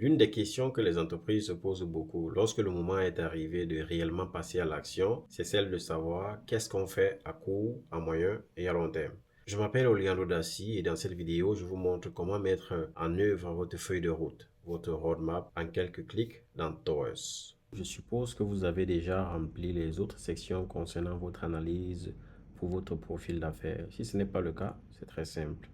L'une des questions que les entreprises se posent beaucoup lorsque le moment est arrivé de réellement passer à l'action, c'est celle de savoir qu'est-ce qu'on fait à court, à moyen et à long terme. Je m'appelle Oleandro Dassi et dans cette vidéo, je vous montre comment mettre en œuvre votre feuille de route, votre roadmap en quelques clics dans Tours. Je suppose que vous avez déjà rempli les autres sections concernant votre analyse pour votre profil d'affaires. Si ce n'est pas le cas, c'est très simple.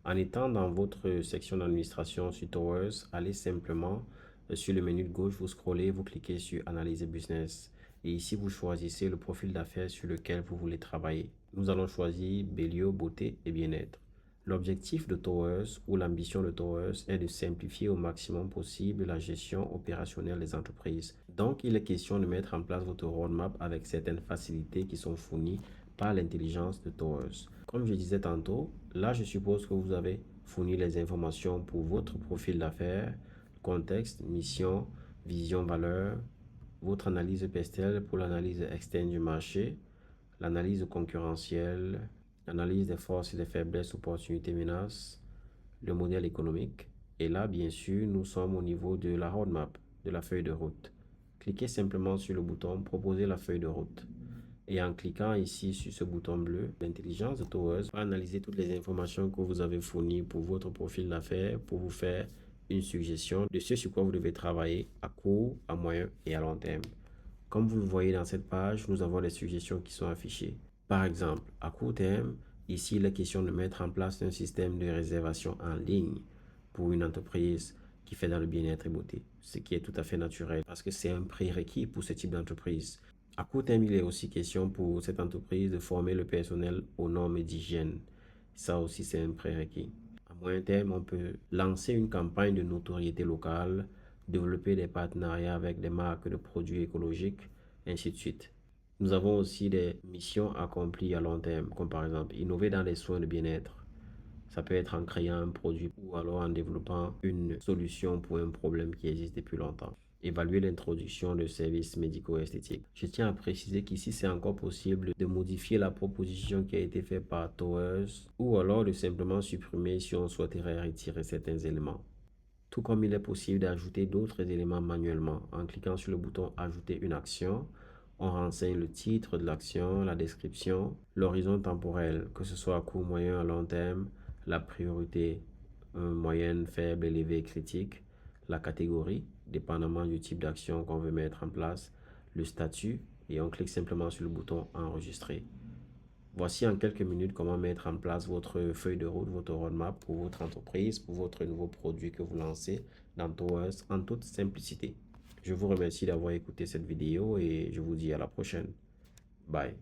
En étant dans votre section d'administration sur Towers, allez simplement sur le menu de gauche, vous scrollez, vous cliquez sur Analyse business. Et ici, vous choisissez le profil d'affaires sur lequel vous voulez travailler. Nous allons choisir Béliot, beauté et bien-être. L'objectif de Towers ou l'ambition de Towers est de simplifier au maximum possible la gestion opérationnelle des entreprises. Donc, il est question de mettre en place votre roadmap avec certaines facilités qui sont fournies par l'intelligence de Towers. Comme je disais tantôt, là, je suppose que vous avez fourni les informations pour votre profil d'affaires, contexte, mission, vision, valeur, votre analyse PESTEL pour l'analyse externe du marché, l'analyse concurrentielle, l'analyse des forces et des faiblesses, opportunités, menaces, le modèle économique. Et là, bien sûr, nous sommes au niveau de la roadmap, de la feuille de route. Cliquez simplement sur le bouton Proposer la feuille de route. Et en cliquant ici sur ce bouton bleu, l'intelligence de Towers va analyser toutes les informations que vous avez fournies pour votre profil d'affaires pour vous faire une suggestion de ce sur quoi vous devez travailler à court, à moyen et à long terme. Comme vous le voyez dans cette page, nous avons les suggestions qui sont affichées. Par exemple, à court terme, ici il est question de mettre en place un système de réservation en ligne pour une entreprise qui fait dans le bien-être et beauté, ce qui est tout à fait naturel parce que c'est un prérequis pour ce type d'entreprise. À court terme, il est aussi question pour cette entreprise de former le personnel aux normes d'hygiène. Ça aussi, c'est un prérequis. À moyen terme, on peut lancer une campagne de notoriété locale, développer des partenariats avec des marques de produits écologiques, ainsi de suite. Nous avons aussi des missions accomplies à long terme, comme par exemple innover dans les soins de bien-être. Ça peut être en créant un produit ou alors en développant une solution pour un problème qui existe depuis longtemps. Évaluer l'introduction de services médico-esthétiques. Je tiens à préciser qu'ici, c'est encore possible de modifier la proposition qui a été faite par Towers ou alors de simplement supprimer si on souhaiterait retirer certains éléments. Tout comme il est possible d'ajouter d'autres éléments manuellement. En cliquant sur le bouton Ajouter une action, on renseigne le titre de l'action, la description, l'horizon temporel, que ce soit à court, moyen, à long terme, la priorité moyenne, faible, élevée, critique, la catégorie, dépendamment du type d'action qu'on veut mettre en place, le statut, et on clique simplement sur le bouton Enregistrer. Voici en quelques minutes comment mettre en place votre feuille de route, votre roadmap pour votre entreprise, pour votre nouveau produit que vous lancez dans Towers en toute simplicité. Je vous remercie d'avoir écouté cette vidéo et je vous dis à la prochaine. Bye.